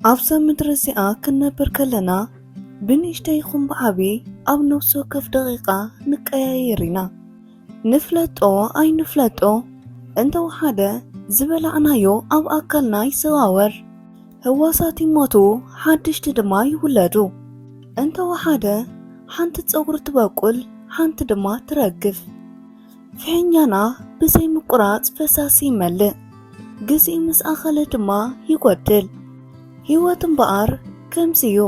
ኣብዛ ምድሪ እዚኣ ክንነብር ከለና ብንእሽተይ ይኹን ብዓብዪ ኣብ ነፍሲ ወከፍ ደቂቓ ንቀያየር ኢና። ንፍለጦ ኣይንፍለጦ እንተወሓደ ዝበላዕናዮ ኣብ ኣካልና ይዘዋወር። ህዋሳት ይሞቱ፣ ሓድሽቲ ድማ ይውለዱ። እንተወሓደ ሓንቲ ፀጉሪ ትበቁል፣ ሓንቲ ድማ ትረግፍ። ፍሕኛና ብዘይ ምቁራፅ ፈሳሲ ይመልእ፣ ግዜ ምስ ኣኸለ ድማ ይጎድል። ህይወት እምበኣር ከምዚ እዩ።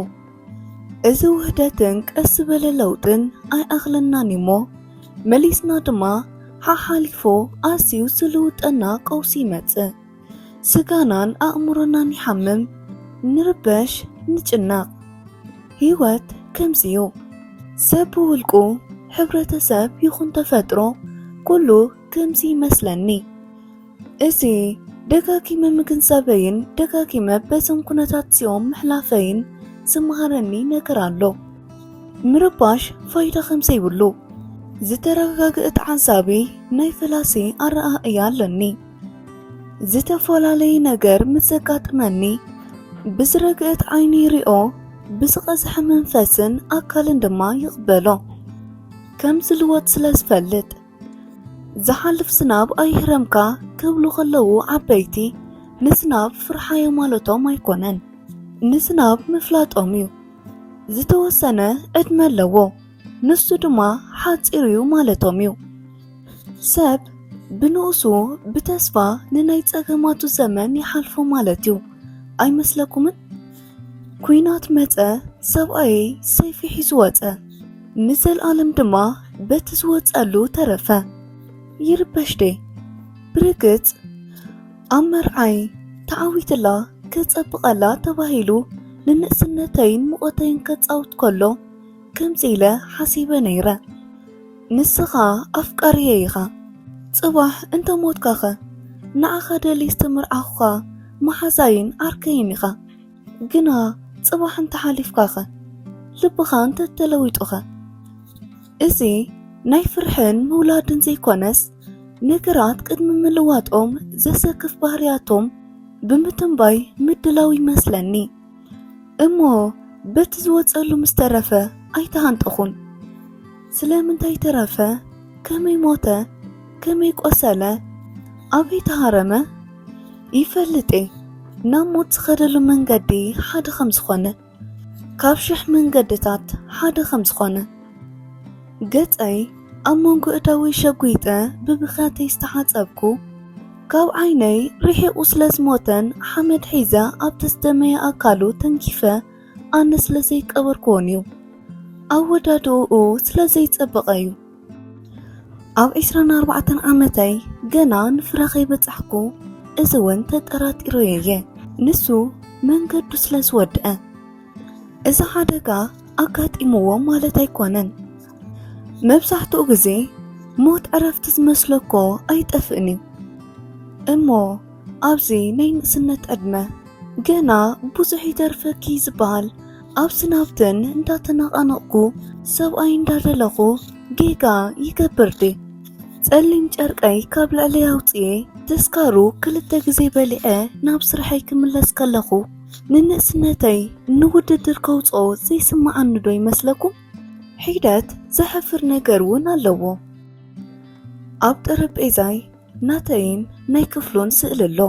እዚ ውህደትን ቀስ ዝበለ ለውጥን ኣይኣኽለናን እሞ መሊስና ድማ ሓሓሊፎ ኣዝዩ ዝልውጠና ቀውሲ ይመጽእ። ስጋናን ኣእምሮናን ይሓምም፣ ንርበሽ ንጭናቕ። ህይወት ከምዚ እዩ። ሰብ ብውልቁ ሕብረተሰብ ይኹን ተፈጥሮ ኩሉ ከምዚ ይመስለኒ። እዚ ደጋጊመ ምግንዛበይን ደጋጊመ በዞም ኩነታት እዚኦም ምሕላፈይን ዝመሃረኒ ነገር ኣሎ። ምርባሽ ፋይዳ ከምዘይብሉ ዝተረጋግአ ተዓዛቢ ናይ ፈላሲ ኣረኣእያ ኣለኒ። ዝተፈላለየ ነገር ምስ ዘጋጥመኒ ብዝረግአት ዓይኒ ይሪኦ፣ ብዝቐዝሐ መንፈስን ኣካልን ድማ ይቕበሎ። ከም ዝልወጥ ስለ ዝፈልጥ ዝሓልፍ ዝናብ ኣይህረምካ ክብሉ ከለዉ ዓበይቲ ንዝናብ ፍርሓዮ ማለቶም ኣይኮነን፣ ንዝናብ ምፍላጦም እዩ። ዝተወሰነ ዕድመ ኣለዎ፣ ንሱ ድማ ሓፂር እዩ ማለቶም እዩ። ሰብ ብንእሱ ብተስፋ ንናይ ፀገማቱ ዘመን ይሓልፎ ማለት እዩ ኣይመስለኩምን? ኩናት መፀ፣ ሰብኣይ ሰይፊ ሒዙ ወፀ፣ ንዘለኣለም ድማ በቲ ዝወፀሉ ተረፈ። ይርበሽደ ብርግፅ ኣብ መርዓይ ተዓዊትላ ከፀብቐላ ተባሂሉ ንንእስነተይን ሙቐተይን ከፃውት ከሎ ከምዚ ኢለ ሓሲበ ነይረ። ንስኻ ኣፍቃርየ ኢኻ፣ ጽባሕ እንተሞትካኸ ንዓኻ ደሊ ዝተመርዓኹኻ መሓዛይን ዓርከይን ኢኻ። ግና ጽባሕ እንተሓሊፍካኸ ልብኻ እንተተለዊጡኸ። እዚ ናይ ፍርሕን ምውላድን ዘይኮነስ ነገራት ቅድሚ ምልዋጦም ዘሰክፍ ባህርያቶም ብምትንባይ ምድላው ይመስለኒ እሞ በቲ ዝወፀሉ ምስ ተረፈ ኣይተሃንጠኹን። ስለምንታይ ተረፈ? ከመይ ሞተ? ከመይ ቆሰለ? ኣበይ ተሃረመ? ይፈልጤ ናብ ሞት ዝኸደሉ መንገዲ ሓደ ከም ዝኾነ፣ ካብ 1000 መንገድታት ሓደ ከም ዝኾነ ገፀይ ኣብ መንጎ እዳወይ ሸጒጠ ብብኻተይ ዝተሓፀብኩ ካብ ዓይነይ ርሒቑ ስለ ዝሞተን ሓመድ ሒዘ ኣብ ተዝደመየ ኣካሉ ተንኪፈ ኣነ ስለ ዘይቀበርክዎን እዩ። ኣወዳድኡ ስለ ዘይፀበቐ እዩ። ኣብ 24 ዓመተይ ገና ንፍረኸይ በጻሕኩ እዚ እውን ተጠራጢሩ እየ ንሱ መንገዱ ስለ ዝወድአ። እዚ ሓደጋ ኣጋጢምዎ ማለት ኣይኮነን። መብዛሕትኡ ግዜ ሞት ዕረፍቲ ዝመስለኮ ኣይጠፍእን እዩ እሞ ኣብዚ ናይ ንእስነት ዕድመ ገና ብዙሕ ይተርፈኪ ዝበሃል ኣብ ስናብትን እንዳተናቓነቕኩ ሰብኣይ እንዳደለኹ ጌጋ ይገብርዲ። ጸሊም ጨርቀይ ካብ ልዕለይ ኣውፅኤ ተስካሩ 2 ግዜ በሊዐ ናብ ስራሐይ ክምለስ ከለኹ ንንእስነተይ ንውድድር ከውፅኦ ዘይስማዓኒ ዶ ይመስለኩም? ሒደት ዘሕፍር ነገር እውን ኣለዎ። ኣብ ጠረጴዛይ ናተይን ናይ ክፍሉን ስእሊ ኣሎ።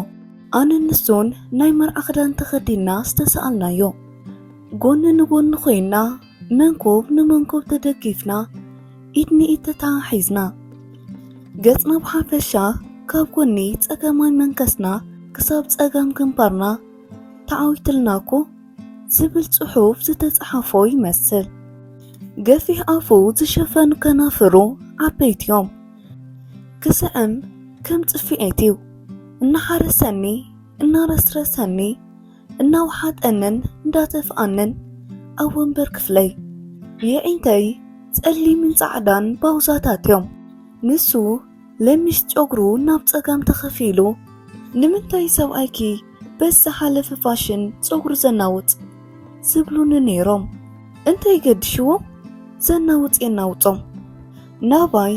ኣነ ንሱን ናይ መርዓ ክዳን ተኸዲና ዝተሰኣልናዮ፣ ጎኒ ንጎኒ ኮይና መንኮብ ንመንኮብ ተደጊፍና ኢድ ንኢድ ተተሓሒዝና፣ ገጽና ብሓፈሻ ካብ ጎኒ ፀገማይ መንከስና ክሳብ ፀጋም ግንባርና ተዓዊትልናኮ ዝብል ጽሑፍ ዝተጻሓፎ ይመስል። ገፊሕ ኣፉ ዝሸፈኑ ከናፍሩ ዓበይቲ እዮም። ክስዕም ከም ጽፊኤት እዩ። እናሓረሰኒ እናረስረሰኒ እናውሓጠንን እንዳተፍኣንን ኣብ ወንበር ክፍለይ የዒንተይ ጸሊምን ጻዕዳን ባውዛታት እዮም። ንሱ ለሚስ ጨጉሩ ናብ ፀጋም ተኸፊሉ ንምንታይ ሰብኣይኪ በዛ ሓለፈ ፋሽን ፀጉሩ ዘናውፅ ዝብሉኒ ነይሮም። እንታይ ገድሽዎ ዘናውፅ የናውፆም። ናባይ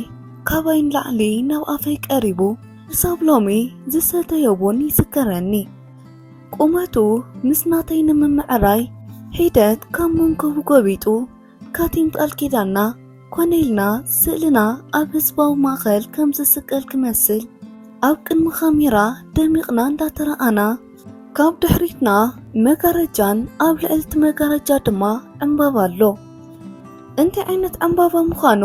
ካባይን ላዕሊ ናብ ኣፈይ ቀሪቡ ሳብ ሎሚ ዝሰተየውን ይስከረኒ ቁመቱ ምስናተይ ንምምዕራይ ሂደት ካብ መንከቡ ጎቢጡ ካቲም ቃል ኪዳና ኮነኢልና ስእልና ኣብ ህዝባዊ ማእኸል ከም ዝስቀል ክመስል ኣብ ቅድሚ ካሜራ ደሚቕና እንዳተረኣና ካብ ድሕሪትና መጋረጃን ኣብ ልዕልቲ መጋረጃ ድማ ዕምባባ ኣሎ እንታይ ዓይነት ዕምባባ ምዃኑ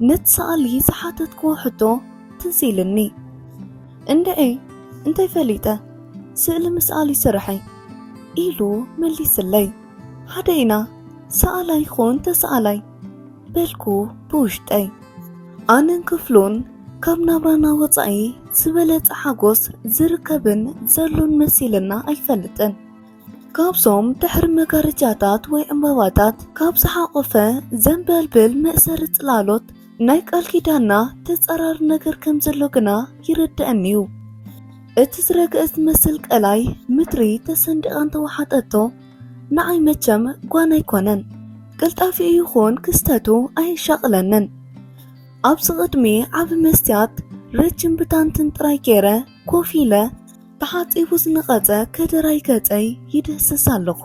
ነቲ ሰኣሊ ዝሓተትክዎ ሕቶ ትዝ ኢልኒ እንታይ ፈሊጠ ስእሊ ምስኣሊ ስርሐይ ኢሉ መሊስለይ ሓደ ኢና ሰኣላይ ኹን ተሰኣላይ በልኩ ብውሽጠይ ኣነን ክፍሉን ካብ ናብራና ወፃኢ ዝበለፀ ሓጎስ ዝርከብን ዘሎን መሲልና ኣይፈልጥን ካብዞም ድሕሪ መጋረጃታት ወይ ዕምባባታት ካብ ዝሓቆፈ ዘንበልብል መእሰሪ ጽላሎት ናይ ቃል ኪዳና ተጸራር ነገር ከም ዘሎ ግና ይርድአኒዩ እቲ ዝረግአ ዝመስል ቀላይ ምድሪ ተሰንዲቓን ተዋሓጠቶ ንዓይ መቸም ጓን ኣይኮነን ቅልጣፊ ይኹን ክስተቱ ኣይሻቕለንን ኣብዚ ቅድሚ ዓብ መስትያት ረጅም ብታንትን ጥራይ ገይረ ኮፍ ኢለ ተሓፂቡ ዝነቐፀ ከደራይ ገፀይ ይድህስስ ኣለኹ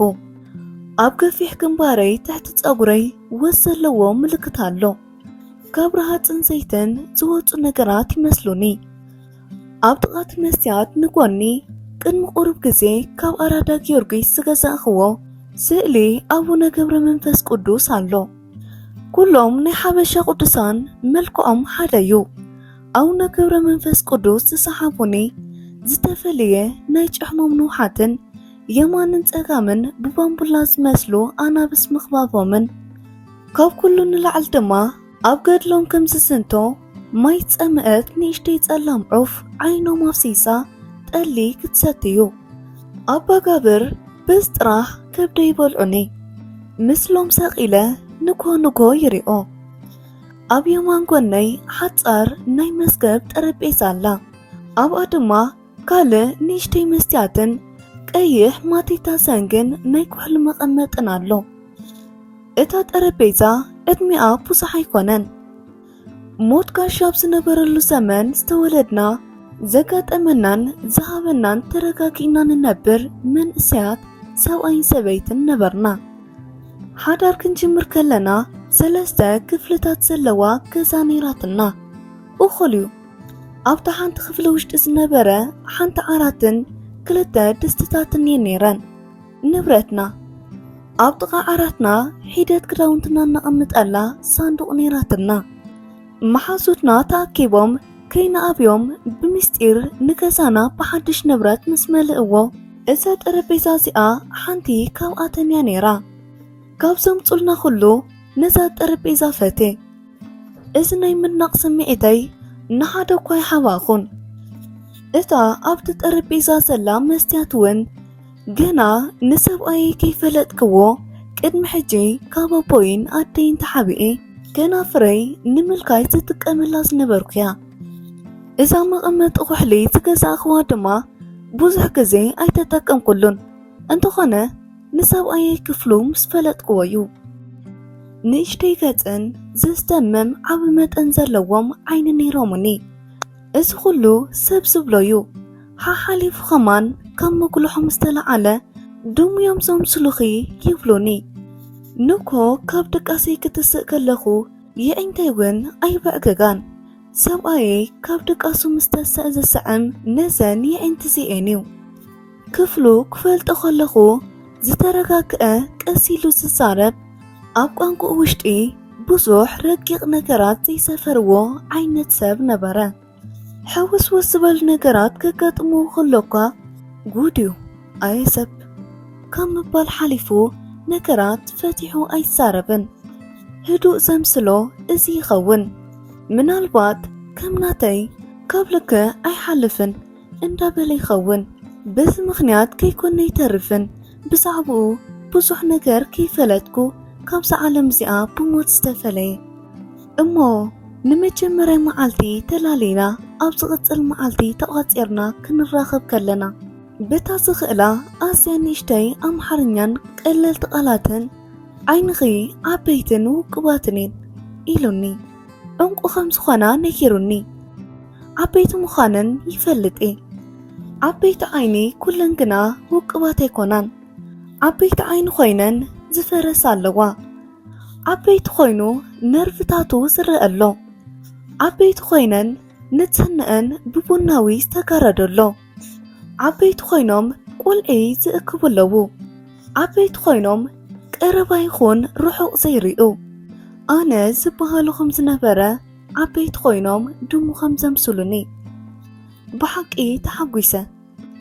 ኣብ ገፊሕ ግንባረይ ትሕቲ ፀጉረይ ወዝ ዘለዎ ምልክት ኣሎ ካብ ረሃፅን ዘይትን ዝወፁ ነገራት ይመስሉኒ ኣብ ጥቓት መስትያት ንጎኒ ቅድሚ ቁሩብ ግዜ ካብ ኣራዳ ጊዮርጊስ ዝገዛእኽዎ ስእሊ ኣቡነ ገብረ መንፈስ ቅዱስ ኣሎ ኩሎም ናይ ሓበሻ ቅዱሳን መልክዖም ሓደ እዩ ኣቡነ ገብረ መንፈስ ቅዱስ ዝሰሓቡኒ ዝተፈልየ ናይ ጭሕሞም ንውሓትን የማንን ፀጋምን ብባምቡላ ዝመስሉ ኣናብስ ምኽባቦምን ካብ ኩሉ ንላዕሊ ድማ ኣብ ገድሎም ከም ዝስንቶ ማይ ፀምአት ንእሽተይ ፀላም ዑፍ ዓይኖም ኣፍሲሳ ጠሊ ክትሰትዩ ኣባ ጋብር በዝ ጥራሕ ከብደ ይበልዑኒ ምስሎም ሰቂለ ንጎ ይሪኦ ኣብ የማን ጎነይ ሓፃር ናይ መስገብ ጠረጴዛ ኣላ ኣብኣ ድማ ካልእ ንእሽተይ መስትያትን ቀይሕ ማቴታ ሰንግን ናይ ኩሕሊ መቐመጥን ኣሎ እታ ጠረጴዛ ዕድሚኣ ብዙሕ ኣይኮነን ሞት ጋሻ ኣብ ዝነበረሉ ዘመን ዝተወለድና ዘጋጠመናን ዝሃበናን ተረጋጊእና ንነብር መንእሰያት ሰብኣይን ሰበይትን ነበርና ሓዳር ክንጅምር ከለና 3 ክፍልታት ዘለዋ ገዛ ነይራትና እኹልዩ ኣብታ ሓንቲ ክፍሊ ውሽጢ ዝነበረ ሓንቲ ዓራትን 2 ድስትታትን ነይረን ንብረትና ኣብ ጥቓ ዓራትና ሒደት ክዳውንትና እናቐምጠላ ሳንዱቕ ነይራትና መሓዙትና ተኣኪቦም ከይነኣብዮም ብምስጢር ንገዛና ብሓድሽ ንብረት ምስ መልእዎ እዛ ጠረጴዛ እዚኣ ሓንቲ ካብኣተን እያ ነይራ ካብዞም ፁልና ኩሉ ነዛ ጠረጴዛ ፈቴ እዚ ናይ ምድናቕ ስምዒተይ ንሓደ እኳ ይሓባኹን እታ ኣብቲ ጠረጴዛ ዘላ መስትያት እውን ገና ንሰብኣይ ከይፈለጥክዎ ቅድሚ ሕጂ ካብ ኣቦይን ኣደይን ተሓቢኤ ገና ፍረይ ንምልካይ ዝጥቀመላ ዝነበርኩ እያ እዛ መቐመጢ ኩሕሊ ዝገዛእኽዋ ድማ ብዙሕ ግዜ ኣይተጠቀምኩሉን እንተኾነ ንሰብኣይ ክፍሉ ምስ ፈለጥክዎ እዩ ንእሽተይ ገፅን ዘስተመም ዓብ መጠን ዘለዎም ዓይኒ ነይሮሙኒ እዚ ኩሉ ሰብ ዝብሎ እዩ ሓሓሊፉ ኸማን ካብ መጉልሖም ዝተለዓለ ድሙዮም ዘምስሉኺ ይብሉኒ ንኮ ካብ ደቃሰይ ክትስእ ከለኹ የእንተይ እውን ኣይበዕገጋን ሰብኣየ ካብ ደቃሱ ምስተስእ ዝስዕም ነዘን የእንቲ እዚአን እዩ ክፍሉ ክፈልጦ ከለኹ ዝተረጋግአ ቀሲሉ ዝዛረብ ኣብ ቋንቋ ውሽጢ ብዙሕ ረቂቕ ነገራት ዘይሰፈርዎ ዓይነት ሰብ ነበረ ሕውስውስ ዝበሉ ነገራት ከጋጥሙ ከለኳ ጉድ እዩ ኣየ ሰብ ካብ ምባል ሓሊፉ ነገራት ፈቲሑ ኣይዛረብን ህዱእ ዘምስሎ እዚ ይኸውን ምናልባት ከም ናተይ ካብ ልክዕ ኣይሓልፍን እንዳበለ ይኸውን በዚ ምኽንያት ከይኮነ ይተርፍን ብዛዕባኡ ብዙሕ ነገር ከይፈለጥኩ ካብዛ ዓለም እዚኣ ብሞት ዝተፈለየ እሞ ንመጀመርያ መዓልቲ ተላሊና ኣብ ዝቕፅል መዓልቲ ተቋፂርና ክንራኸብ ከለና በታ ዝኽእላ ኣዝያ ንእሽተይ ኣምሓርኛን ቀለልቲ ቃላትን ዓይንኺ ዓበይትን ውቁባትን ኢሉኒ እንቁ ከም ዝኾና ነጊሩኒ ዓበይቲ ምዃነን ይፈልጥ እየ ዓበይቲ ዓይኒ ኩለን ግና ውቅባት ኣይኮናን ዓበይቲ ዓይኒ ኮይነን ዝፈረስ ኣለዋ ዓበይቲ ኮይኑ ነርቭታቱ ዝርአ ኣሎ ዓበይቲ ኮይነን ንጽህነአን ብቡናዊ ዝተጋረደሎ ዓበይቲ ኮይኖም ቁልዒ ዝእክብለዉ ዓበይቲ ኮይኖም ቀረባ ይኹን ርሑቕ ዘይርኡ ኣነ ዝበሃሉ ከም ዝነበረ ዓበይቲ ኮይኖም ድሙ ከም ዘምስሉኒ ብሓቂ ተሓጒሰ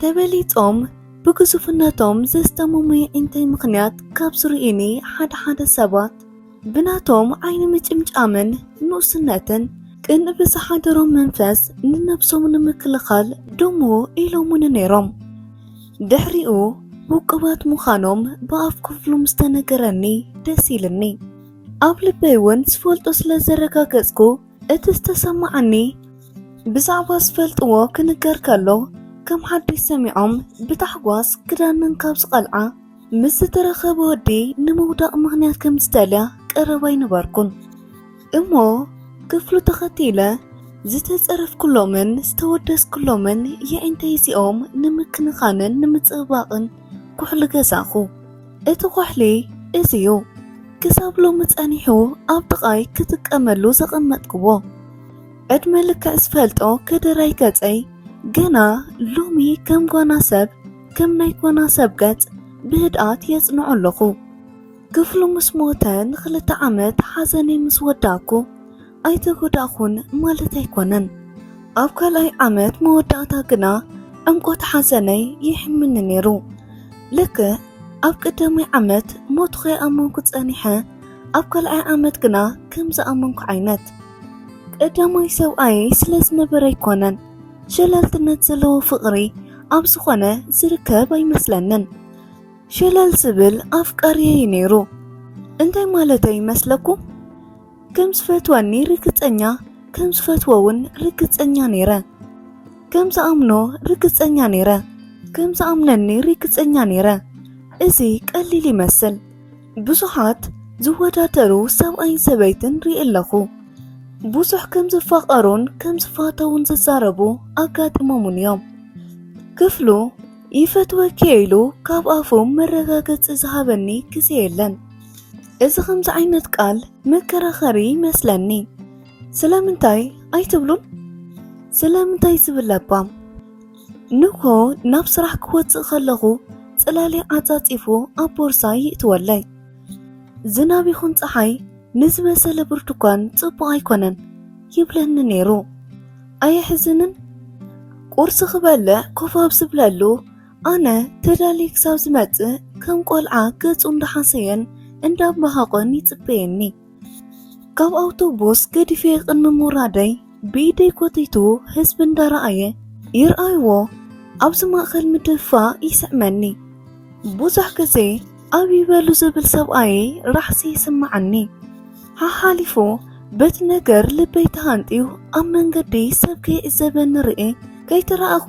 ተበሊጾም ብግዙፍነቶም ዘስተሙሙይ እንታይ ምኽንያት ካብ ዝርኢኒ ሓደ ሰባት ብናቶም ዓይኒ ምጭምጫምን ንኡስነትን ቅን ብዝሓደሮም መንፈስ ንነብሶም ንምክልኻል ድሙ ኢሎሙን ነይሮም ድሕሪኡ ውቅባት ምዃኖም ብኣፍ ክፍሎም ዝተነገረኒ ደስ ኢልኒ ኣብ ልበይ እውን ዝፈልጦ ስለ ዘረጋገጽኩ እቲ ዝተሰማዓኒ ብዛዕባ ዝፈልጥዎ ክንገር ከሎ ከም ሓድሽ ሰሚዖም ብታሕጓስ ክዳንን ካብ ዝቐልዓ ምስ ዝተረኸበ ወዲ ንምውዳቕ ምኽንያት ከም ዝደልያ ቀረባይ ነበርኩን እሞ ክፍሉ ተኸቲለ ዝተጸረፍኩሎምን ዝተወደስኩሎምን የእንተይ እዚኦም ንምክንኻንን ንምጽባቕን ኩሕሊ ገዛኹ እቲ ኩሕሊ እዚዩ ክሳብ ሎሚ ጸኒሑ ኣብ ጥቓይ ክትጥቀመሉ ዘቐመጥክዎ ዕድመ ልክዕ ዝፈልጦ ከደራይ ገጸይ ገና ሎሚ ከም ጓና ሰብ ከም ናይ ጓና ሰብ ገጽ ብህድኣት የጽንዖ ኣለኹ ክፍሉ ምስ ሞተ ንኽልተ ዓመት ሓዘነይ ምስ ወዳእኩ ኣይተጎዳእኹን ማለት ኣይኮነን ኣብ ካልኣይ ዓመት መወዳእታ ግና ዕምቆት ሓዘነይ ይሕምኒ ነይሩ ልክዕ ኣብ ቀዳማይ ዓመት ሞት ከይኣመንኩ ጸኒሐ ኣብ ካልኣይ ዓመት ግና ከም ዝኣመንኩ ዓይነት ቀዳማይ ሰብኣይ ስለ ዝነበረ ኣይኮነን ሸለልትነት ዘለዎ ፍቕሪ ኣብ ዝኾነ ዝርከብ ኣይመስለንን ሸለል ዝብል ኣፍቃሪየ ነይሩ እንታይ ማለት ይመስለኩም ከም ዝፈትወኒ ርግጸኛ ከም ዝፈትወውን ርግጸኛ ነይረ ከም ዝኣምኖ ርግጸኛ ነይረ ከም ዝኣምነኒ ርግጸኛ ነይረ እዚ ቀሊል ይመስል ብዙሓት ዝወዳደሩ ሰብኣይን ሰበይትን ርኢ ኣለኹ ብዙሕ ከም ዝፋቐሩን ከም ዝፋተውን ዝዛረቡ ኣጋጢሞምን እዮም ክፍሉ ይፈትወኪ ኢሉ ካብ ኣፉ መረጋገፂ ዝሃበኒ ግዜ የለን እዚ ከምዚ ዓይነት ቃል መከራኸሪ ይመስለኒ ስለምንታይ ኣይትብሉን ስለምንታይ ዝብለባ ንኮ ናብ ስራሕ ክወፅእ ከለኹ ጽላሊ ዓጻጺፉ ኣብ ቦርሳ ይእትወለይ ዝናብ ይኹን ፀሓይ ንዝበሰለ ብርቱካን ጽቡቕ ኣይኮነን ይብለኒ ነይሩ ኣየሕዝንን ቁርሲ ክበልዕ ኮፍ ኣብ ዝብለሉ ኣነ ተዳልየ ክሳብ ዝመጽእ ከም ቆልዓ ገጹ እንዳሓሰየን እንዳባሃቆን ይጽበየኒ ካብ ኣውቶቡስ ገዲፌ ቅድሚ ምውራደይ ብኢደይ ኮቲቱ ህዝቢ እንዳረኣየ ይርኣይዎ ኣብዚ ማእኸል ምድፋእ ይስዕመኒ ብዙሕ ግዜ ኣብ ይበሉ ዝብል ሰብኣይ ራሕሲ ይስማዓኒ ሓሓሊፉ በቲ ነገር ልበይ ተሃንጢዩ ኣብ መንገዲ ሰብ ከይዕዘበኒ ርአ ከይተረኣኹ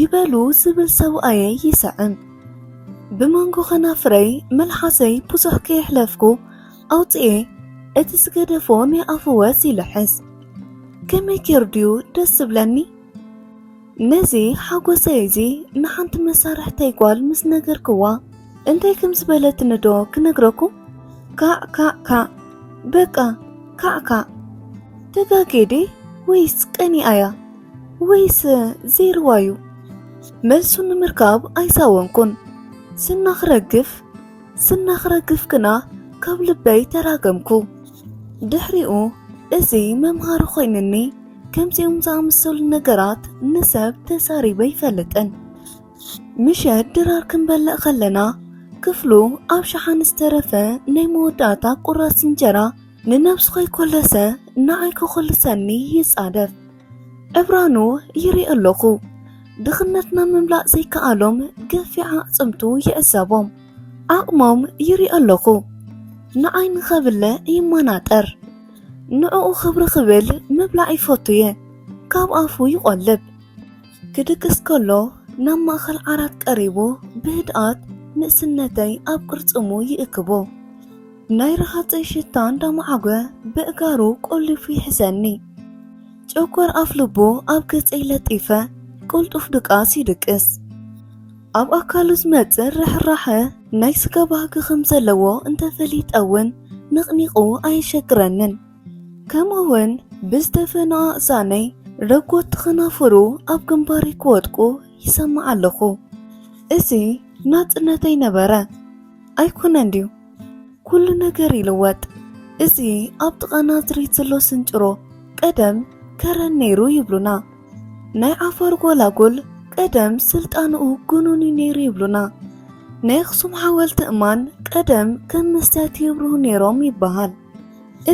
ይበሉ ዝብል ሰብኣይ ይስዕም ብመንጎ ኸናፍረይ መልሓሰይ ብዙሕ ከየሕለፍኩ ኣውፅኤ እቲ ዝገደፎ ናይ ኣፍወስ ይልሕስ ከመይ ጌርድዩ ደስ ዝብለኒ ነዚ ሓጎሰይ እዚ ንሓንቲ መሳርሕተይ ጓል ምስ ነገርክዋ እንታይ ከም ዝበለትኒ ዶ ክነግረኩም ካዕ በቃ ካዕ ተጋጌዲ ወይስ ቀኒኣያ ወይስ ዘይርዋዩ መልሱ ንምርካብ ኣይሳወንኩን ስናኽረግፍ ግና ካብ ልበይ ተራገምኩ ድሕሪኡ እዚ መምሃሪ ኮይንኒ ከምዚኦም ዝኣመሰሉ ነገራት ንሰብ ተሳሪበ ይፈልጥን ምሸት ድራር ክንበልዕ ከለና ክፍሉ ኣብ ሸሓነ ዝተረፈ ናይ መወዳእታ ቁራስ እንጀራ ንነብሱ ከይኮለሰ ንዓይ ክኮልሰኒ ይጻደፍ ዕብራኑ ይርኢ ኣለኹ ድኽነትና ምምላእ ዘይከኣሎም ገፊዓ ኣጽምቱ ይዕዘቦም ኣቕሞም ይርኢ ኣለኹ ንዓይ ንኸብልዕ ይመናጠር ንዕኡ ክብሪ ክብል ምብላዕ ይፈቱየ ካብ ኣፉ ይቖልብ ክድቅስ ከሎ ናብ ማእኸል ዓራት ቀሪቡ ብህድኣት ንእስነተይ ኣብ ቅርጽሙ ይእክቦ ናይ ረሃፀይ ሽታ እንዳማዓጎ ብእጋሩ ቆሊፉ ይሕዘኒ ጨጓር ኣፍ ልቡ ኣብ ገፀይ ለጢፈ ቁልጡፍ ድቃስ ይድቅስ ኣብ ኣካሉ ዝመፅእ ርሕራሐ ናይ ስጋ ባህጊ ከም ዘለዎ እንተፈሊጠውን ንቕኒቑ ኣይሸግረንን ከምኡውን ብዝተፈነኣ እዛነይ ረጎት ክናፍሩ ኣብ ግንባረይ ክወድቁ ይሰማዕ ኣለኹ እዚ ናጽነተይ ነበረ ኣይኮነን ድዩ ኩሉ ነገር ይልወጥ እዚ ኣብ ጥቓና ዝሪት ዘሎ ስንጭሮ ቀደም ከረን ነይሩ ይብሉና ናይ ዓፋር ጎላጎል ቀደም ስልጣንኡ ጉኑኒ ነይሩ ይብሉና ናይ ኣኽሱም ሓወልቲ እማን ቀደም ከም መስትያት ይብርሁ ነይሮም ይበሃል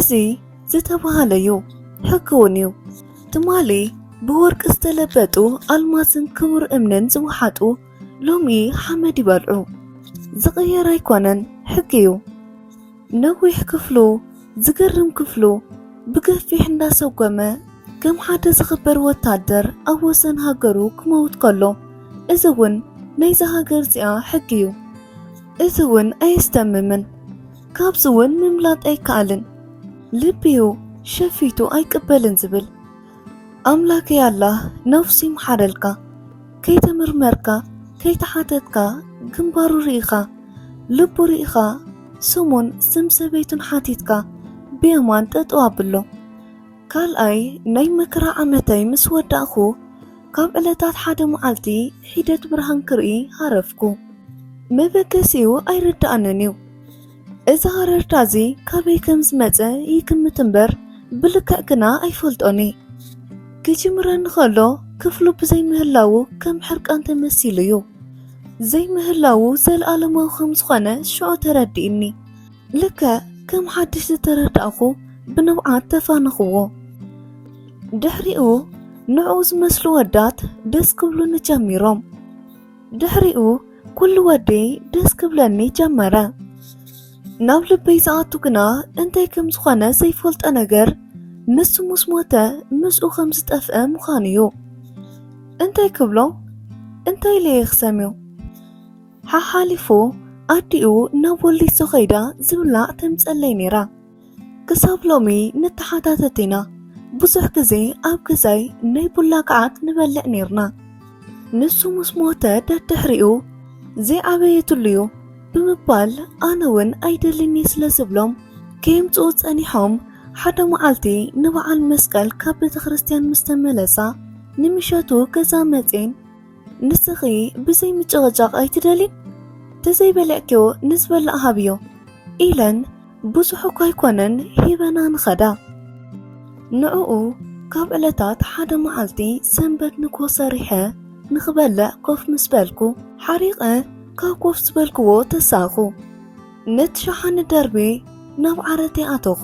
እዚ ዝተባሃለ እዩ ሕጊ እውን እዩ ትማሊ ብወርቂ ዝተለበጡ ኣልማዝን ክቡር እምንን ዝወሓጡ ሎሚ ሓመድ ይበልዑ ዝቕየር ኣይኮነን ሕጊ እዩ ነዊሕ ክፍሉ ዝገርም ክፍሉ ብገፊሕ እንዳሰጎመ ከም ሓደ ዝኽበር ወታደር ኣብ ወሰን ሃገሩ ክመውት ከሎ እዚ እውን ናይዛ ሃገር እዚኣ ሕጊ እዩ እዚ እውን ኣየስተምምን ካብዚ እውን ምምላጥ ኣይከኣልን ልቢዩ ሸፊቱ ኣይቅበልን ዝብል ኣምላከይ ኣላህ ነፍሲ ይምሓረልካ ከይተመርመርካ ከይተሓተትካ ግንባሩ ርኢኻ ልቡ ርኢኻ ስሙን ስም ሰበይቱን ሓቲትካ ብየማን ጠጠው ኣብሎ ካልኣይ ናይ መከራ ዓመተይ ምስ ወዳእኹ ካብ ዕለታት ሓደ መዓልቲ ሒደት ብርሃን ክርኢ ሃረፍኩ መበገሲኡ ኣይርዳእንን እዩ እዚ ሃረርታ እዚ ካበይ ከም ዝመፀ ይግምት እምበር ብልክዕ ግና ኣይፈልጦኒ ክጅምረኒ ከሎ ክፍሉ ብዘይምህላው ከም ሕርቃን ተመሲሉ እዩ ዘይምህላው ዘለኣለማዊ ከም ዝኾነ ሽዑ ተረዲእኒ ልክዕ ከም ሓድሽ ዝተረዳእኹ ብንብዓት ተፋነኽዎ ድሕሪኡ ንዑ ዝመስሉ ወዳት ደስ ክብሉኒ ጀሚሮም ድሕሪኡ ኩሉ ወደይ ደስ ክብለኒ ጀመረ ናብ ልበይ ዝኣቱ ግና እንታይ ከም ዝኾነ ዘይፈልጦ ነገር ንሱ ምስ ሞተ ምስኡ ከም ዝጠፍአ ምዃኑ እዩ እንታይ ክብሎ እንታይ ለየ ክሰምዮ ሓሓሊፉ ኣዲኡ ናብ ወሊሶ ኸይዳ ዝብላዕ ተምፀለይ ነይራ ክሳብ ሎሚ ንተሓታተት ኢና ብዙሕ ግዜ ኣብ ገዛይ ናይ ቡላ ከዓት ንበልዕ ነርና ንሱ ምስ ሞተ ደድሕሪኡ ዘይዓበየትሉ እዩ ብምባል ኣነ እውን ኣይደልኒ ስለ ዝብሎም ከየምፅኡ ፀኒሖም ሓደ መዓልቲ ንበዓል መስቀል ካብ ቤተ ክርስቲያን ምስ ተመለሳ ንምሸቱ ገዛ መፅን ንስኺ ብዘይ ምጭቕጫቕ ኣይትደሊን ተዘይበልዕክዮ ንዝበልዕ ሃብዮ ኢለን ብዙሕ እኳ ኣይኮነን ሂበና ንኸዳ ንዕኡ ካብ ዕለታት ሓደ መዓልቲ ሰንበት ንኮ ሰሪሐ ንኽበልዕ ኮፍ ምስ በልኩ ሓሪቐ ካብ ኮፍ ዝበልክዎ ተሳኹ ነቲ ሸሓኒ ደርቢ ናብ ዓረተይ ኣተኹ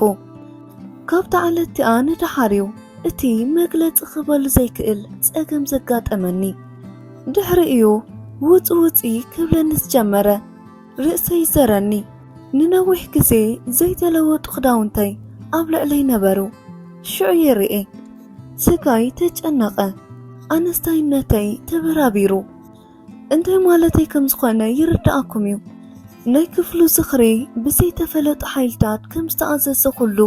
ካብቲ ዓለትቲኣ ንድሓርዩ እቲ መግለፂ ክበሉ ዘይክእል ፀገም ዘጋጠመኒ ድሕሪ እዩ ውፅ ውፂ ክብለኒ ዝጀመረ ርእሰይ ዘረኒ ንነዊሕ ግዜ ዘይተለወጡ ክዳውንተይ ኣብ ልዕለይ ነበሩ ሽዑ የርኤ ስጋይ ተጨነቐ ኣነስታይነተይ ተበራቢሩ እንታይ ማለተይ ከም ዝኾነ ይርዳእኩም እዩ ናይ ክፍሉ ዝኽሪ ብዘይተፈለጡ ሓይልታት ከም ዝተኣዘዘ ኩሉ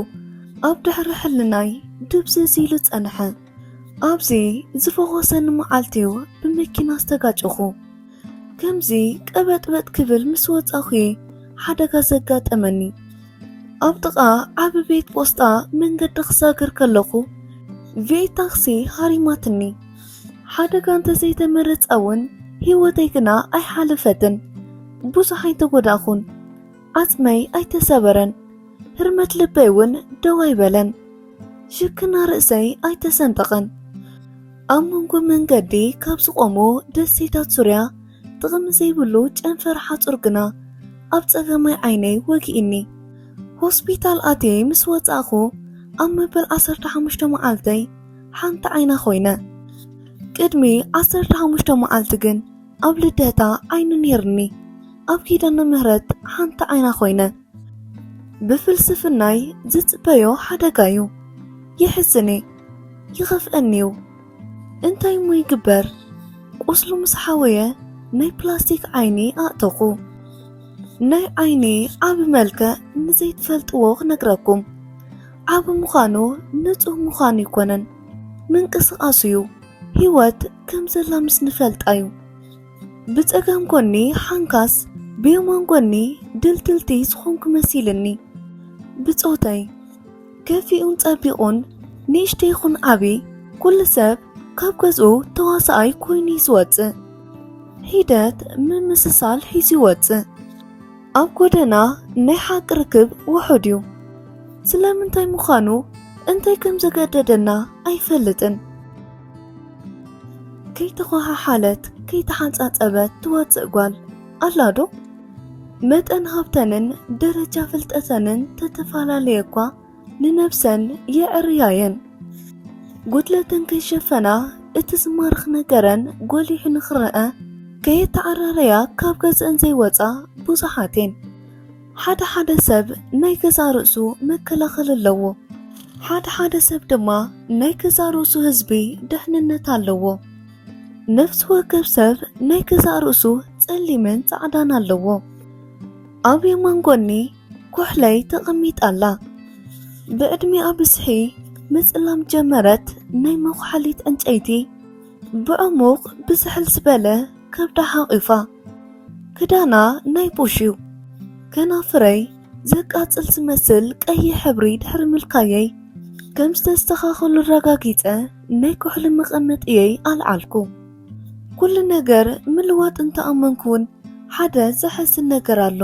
ኣብ ድሕሪ ሕልናይ ድብዝዝ ኢሉ ፀንሐ ኣብዚ ዝፈኾሰኒ መዓልቲ እዩ ብመኪና ዝተጋጨኹ ከምዚ ቀበጥበጥ ክብል ምስ ወፃኹ ሓደጋ ዘጋጠመኒ ኣብ ጥቓ ዓብ ቤት ፖስጣ መንገዲ ክሳገር ከለኹ ቪኤት ታክሲ ሃሪማትኒ ሓደጋ እንተዘይተመረፀ እውን ህይወተይ ግና ኣይሓለፈትን ብዙሕ ኣይተጎዳእኹን ዓፅመይ ኣይተሰበረን ህርመት ልበይ እውን ደው ኣይበለን ሽክና ርእሰይ ኣይተሰንጠቐን ኣብ መንጎ መንገዲ ካብ ዝቆሙ ደሴታት ዙርያ ጥቕሚ ዘይብሉ ጨንፈር ሓፁር ግና ኣብ ፀገማይ ዓይነይ ወጊእኒ ሆስፒታል ኣትየ ምስ ወፃእኹ ኣብ መበል 15 መዓልተይ ሓንቲ ዓይና ኮይነ ቅድሚ 15 መዓልቲ ግን ኣብ ልደታ ዓይኒ ነርኒ ኣብ ኪዳነ ምህረት ሓንቲ ዓይና ኮይነ ብፍልስፍናይ ዝፅበዮ ሓደጋ እዩ ይሕዝኒ ይኸፍአኒ እዩ እንታይ ሞ ይግበር ቁስሉ ምስ ሓወየ ናይ ፕላስቲክ ዓይኒ ኣእተኹ ናይ ዓይኒ ዓብ መልክዕ ንዘይትፈልጥዎ ክነግረኩም ዓብ ምዃኑ ንጹህ ምዃኑ ይኮነን ምንቅስቓሱ እዩ ህይወት ከም ዘላ ምስ ንፈልጣ እዩ ብጸጋም ጎኒ ሓንካስ ብየማን ጎኒ ድልድልቲ ዝኾንኩ መሲልኒ ብጾተይ ገፊኡን ጸቢቑን ንእሽተይ ይኹን ዓቢ ኩሉ ሰብ ካብ ገዝኡ ተዋሳኣይ ኮይኑ ዝወፅእ ሂደት ምምስሳል ሒዙ ይወፅእ ኣብ ጎደና ናይ ሓቂ ርክብ ውሑድ እዩ ስለምንታይ ምዃኑ እንታይ ከም ዘገደደና ኣይፈልጥን ከይተኸሓለት ከይተሓንጻጸበት ትወፅእ ጓል ኣላዶ መጠን ሃብተንን ደረጃ ፍልጠተንን ተተፈላለየ እኳ ንነፍሰን የዕርያየን ጉድለተን ከይሸፈና እቲ ዝማርኽ ነገረን ጐሊሑ ንኽረአ ከየተዓራረያ ካብ ገዝአን ዘይወፃ ብዙሓት እየን ሓደ ሰብ ናይ ገዛ ርእሱ መከላኸል ኣለዎ ሓደ ሰብ ድማ ናይ ገዛ ርእሱ ህዝቢ ድሕንነት ኣለዎ ነፍሲ ወከፍ ሰብ ናይ ገዛ ርእሱ ጸሊምን ጻዕዳን ኣለዎ ኣብ የማን ጎኒ ኩሕለይ ተቐሚጣላ ብዕድሚኣ ብስሒ ምጽላም ጀመረት ናይ መኹሓሊት ዕንጨይቲ ብዕሙቕ ብዝሕል ዝበለ ከብዳ ሓቒፋ ክዳና ናይ ቡሽ እዩ ከናፍረይ ዘቃጽል ዝመስል ቀይሕ ሕብሪ ድሕሪ ምልካየይ ከም ዝተስተኻኸሉ ረጋጊፀ ናይ ኩሕሊ መቐመጢየይ ኣልዓልኩ ኩሉ ነገር ምልዋጥ እንተኣመንኩን ሓደ ዘሐዝን ነገር ኣሎ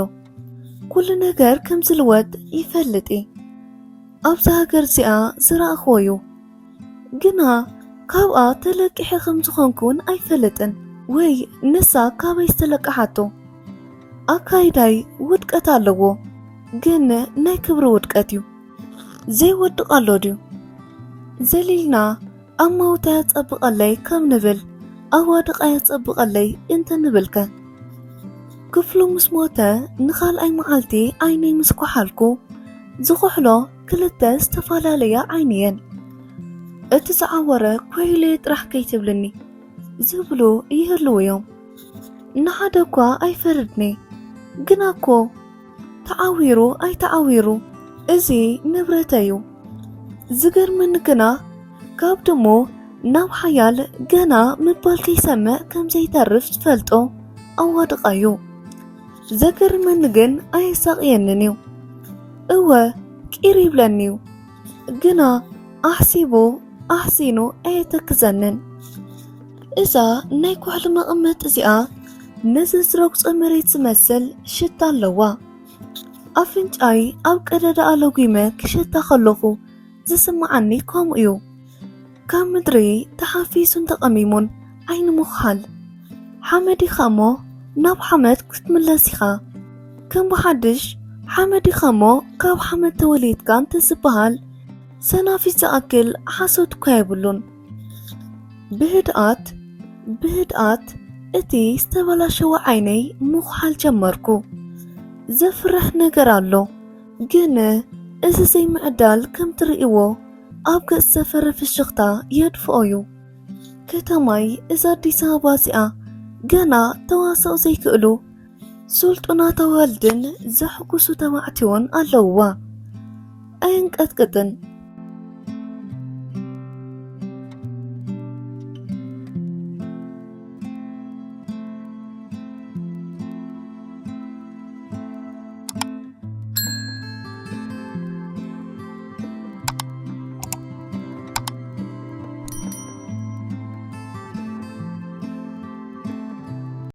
ኩሉ ነገር ከም ዝልወጥ ይፈልጥ ኣብዛ ሃገር እዚኣ ዝረኣኽዎ እዩ ግና ካብኣ ተለቂሐ ከም ዝኾንኩን ኣይፈልጥን ወይ ንሳ ካበይ ዝተለቀሓቶ ኣካይዳይ ውድቀት ኣለዎ ግን ናይ ክብሪ ውድቀት እዩ ዘይወድቕ ኣሎ ድዩ ዘሊልና ኣብ ማውታ ያጸብቐለይ ከም ንብል ኣብ ዋድቓ ያጸብቐለይ እንተንብልከ ክፍሉ ምስ ሞተ ንኻልኣይ መዓልቲ ዓይነይ ምስ ኳሓልኩ ዝኹሕሎ ክልተ ዝተፈላለያ ዓይንየን እቲ ዝዓወረ ኮይለየ ጥራሕ ከይትብልኒ ዝብሉ ይህልው እዮም ንሓደ እኳ ኣይፈርድኒ ግና እኮ ተዓዊሩ ኣይተዓዊሩ እዚ ንብረት እዩ ዝገርመኒ ግና ካብ ድሞ ናብ ሓያል ገና ምባል ከይሰምዕ ከም ዘይተርፍ ዝፈልጦ ኣዋድቓ እዩ ዘገርመኒ ግን ኣየሳቕየንን እዩ እወ ቂር ይብለኒ እዩ ግና ኣሕሲቡ ኣሕሲኑ ኣየተክዘንን እዛ ናይ ኩሕሊ መቐመጥ እዚኣ ነዚ ዝረግፆ መሬት ዝመስል ሽታ ኣለዋ ኣፍንጫይ ኣብ ቀደዳ ኣለጉመ ክሸታ ከለኹ ዝስማዓኒ ከምኡ እዩ ካብ ምድሪ ተሓፊሱን ተቐሚሙን ዓይኒ ምኽሓል ሓመድ ኢኻ እሞ ናብ ሓመድ ክትምለስ ኢኻ ከም ብሓድሽ ሓመድ ኢኻ እሞ ካብ ሓመድ ተወሊድካ እንተዝበሃል ሰናፊት ዝኣክል ሓሶት እኳ የብሉን ብህድኣት እቲ ዝተበላሸወ ዓይነይ ምኽሓል ጀመርኩ ዘፍርሕ ነገር ኣሎ ግን እዚ ዘይምዕዳል ከም ትርእይዎ ኣብ ገጽ ዘፈረ ፍሽኽታ የድፍኦ እዩ ከተማይ እዛ ኣዲስ ኣበባ እዚኣ ገና ተዋሳኦ ዘይክእሉ ሱልጡናት ወልድን ዘሕጉሱ ተባዕትዮን ኣለውዋ ኣየንቀጥቅጥን